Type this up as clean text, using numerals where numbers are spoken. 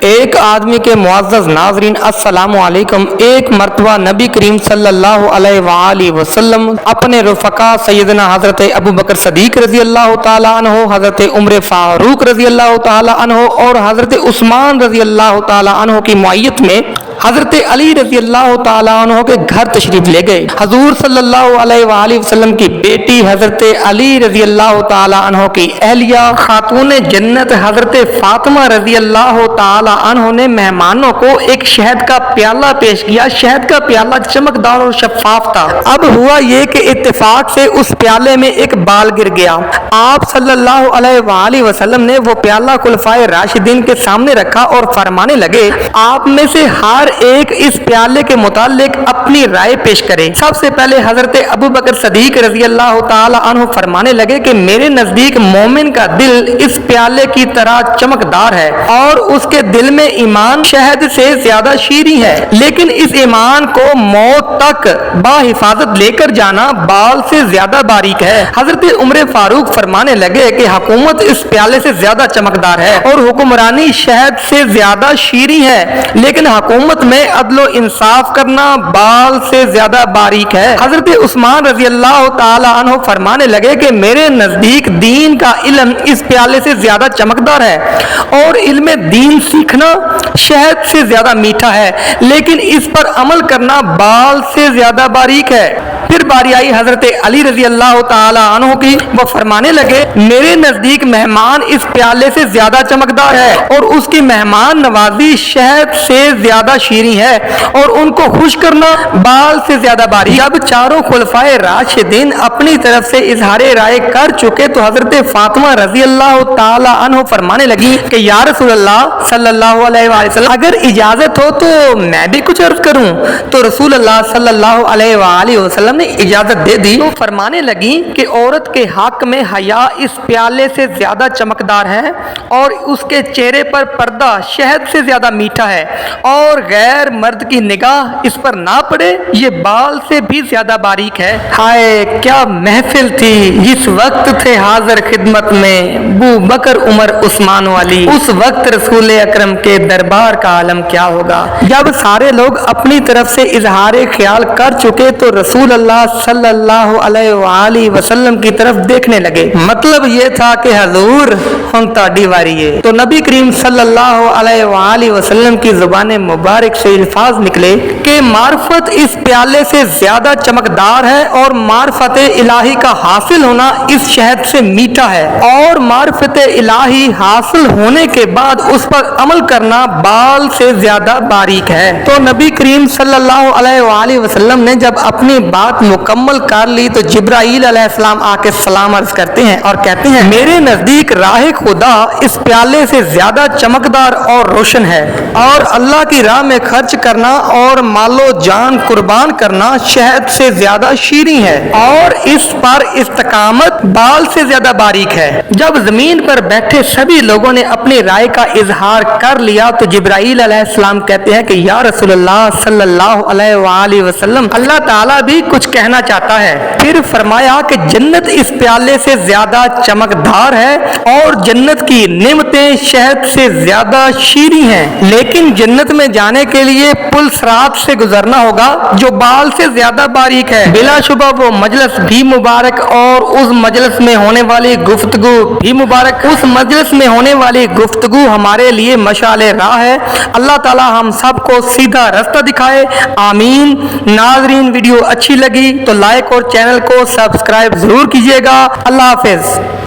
ایک آدمی کے معزز ناظرین السلام علیکم، ایک مرتبہ نبی کریم صلی اللہ علیہ وآلہ وسلم اپنے رفقا سیدنا حضرت ابو بکر صدیق رضی اللہ تعالی عنہ، حضرت عمر فاروق رضی اللہ تعالی عنہ اور حضرت عثمان رضی اللہ تعالی عنہ کی معیت میں حضرت علی رضی اللہ تعالی عنہ کے گھر تشریف لے گئے۔ حضور صلی اللہ علیہ وآلہ وسلم کی بیٹی حضرت علی رضی اللہ تعالی عنہ کی اہلیہ خاتون جنت حضرت فاطمہ رضی اللہ تعالی عنہ نے مہمانوں کو ایک شہد کا پیالہ پیش کیا۔ شہد کا پیالہ چمکدار اور شفاف تھا۔ اب ہوا یہ کہ اتفاق سے اس پیالے میں ایک بال گر گیا۔ آپ صلی اللہ علیہ وآلہ وسلم نے وہ پیالہ خلفائے راشدین کے سامنے رکھا اور فرمانے لگے، آپ میں سے ہر ایک اس پیالے کے متعلق اپنی رائے پیش کرے۔ سب سے پہلے حضرت ابو بکر صدیق رضی اللہ تعالی عنہ فرمانے لگے کہ میرے نزدیک مومن کا دل اس پیالے کی طرح چمکدار ہے اور اس کے دل میں ایمان شہد سے زیادہ شیریں ہے، لیکن اس ایمان کو موت تک باحفاظت لے کر جانا بال سے زیادہ باریک ہے۔ حضرت عمر فاروق فرمانے لگے کہ حکومت اس پیالے سے زیادہ چمکدار ہے اور حکمرانی شہد سے زیادہ شیریں ہے، لیکن حکومت میں عدل و انصاف کرنا بال سے زیادہ باریک ہے۔ حضرت عثمان رضی اللہ تعالی عنہ فرمانے لگے کہ میرے نزدیک دین کا علم اس پیالے سے زیادہ چمکدار ہے اور علم دین سیکھنا شہد سے زیادہ میٹھا ہے، لیکن اس پر عمل کرنا بال سے زیادہ باریک ہے۔ پھر باری آئی حضرت علی رضی اللہ تعالی عنہ کی، وہ فرمانے لگے میرے نزدیک مہمان اس پیالے سے زیادہ چمکدار ہے اور اس کی مہمان نوازی شہد سے زیادہ شیریں ہے اور ان کو خوش کرنا بال سے زیادہ باریک۔ جب چاروں خلفائے راشدین اپنی طرف سے اظہار رائے کر چکے تو حضرت فاطمہ رضی اللہ تعالی عنہ فرمانے لگی کہ یا رسول اللہ صلی اللہ علیہ وسلم اگر اجازت ہو تو میں بھی کچھ عرض کروں۔ تو رسول اللہ صلی اللہ علیہ وآلہ وسلم نے اجازت دے دی۔ تو فرمانے لگی کہ عورت کے حق میں حیا اس پیالے سے زیادہ چمکدار ہے اور اس کے چہرے پر پردہ شہد سے زیادہ میٹھا ہے اور غیر مرد کی نگاہ اس پر نہ پڑے یہ بال سے بھی زیادہ باریک ہے۔ ہائے کیا محفل تھی، جس وقت تھے حاضر خدمت میں ابو بکر عمر عثمان والی، اس وقت رسول اکرم کے دربار کا عالم کیا ہوگا۔ جب سارے لوگ اپنی طرف سے اظہار خیال کر چکے تو رسول اللہ صلی اللہ علیہ وآلہ وسلم کی طرف دیکھنے لگے۔ مطلب یہ تھا کہ حضور ہن تہاڈی واری ہے۔ تو نبی کریم صلی اللہ علیہ وآلہ وسلم کی زبان مبارک سے الفاظ نکلے کہ معرفت اس پیالے سے زیادہ چمکدار ہے اور معرفت الہی کا حاصل ہونا اس شہد سے میٹھا ہے، اور معرفت الہی حاصل ہونے کے بعد اس پر عمل کرنا بال سے زیادہ باریک ہے۔ تو نبی کریم صلی اللہ علیہ وآلہ وسلم نے جب اپنی بات مکمل کر لی تو جبرائیل علیہ السلام آ کے سلام عرض کرتے ہیں اور کہتے ہیں میرے نزدیک راہ خدا اس پیالے سے زیادہ چمکدار اور روشن ہے، اور اللہ کی راہ میں خرچ کرنا اور مال و جان قربان کرنا شہد سے زیادہ شیریں ہے، اور اس پر استقامت بال سے زیادہ باریک ہے۔ جب زمین پر بیٹھے سبھی لوگوں نے اپنی رائے کا اظہار کر لیا تو جبرائیل علیہ السلام کہتے ہیں کہ یا رسول اللہ صلی اللہ علیہ وآلہ وسلم اللہ تعالیٰ بھی کچھ کہنا چاہتا ہے۔ پھر فرمایا کہ جنت اس پیالے سے زیادہ چمکدار ہے اور جنت کی نعمتیں شہد سے زیادہ شیریں ہیں، لیکن جنت میں جانے کے لیے پل صراط سے گزرنا ہوگا جو بال سے زیادہ باریک ہے۔ بلا شبہ وہ مجلس بھی مبارک اور اس مجلس میں ہونے والی گفتگو بھی مبارک۔ اس مجلس میں ہونے والی گفتگو ہمارے لیے مشعل راہ ہے۔ اللہ تعالی ہم سب کو سیدھا راستہ دکھائے، آمین۔ ناظرین ویڈیو اچھی لگی تو لائک اور چینل کو سبسکرائب ضرور کیجیے گا۔ اللہ حافظ۔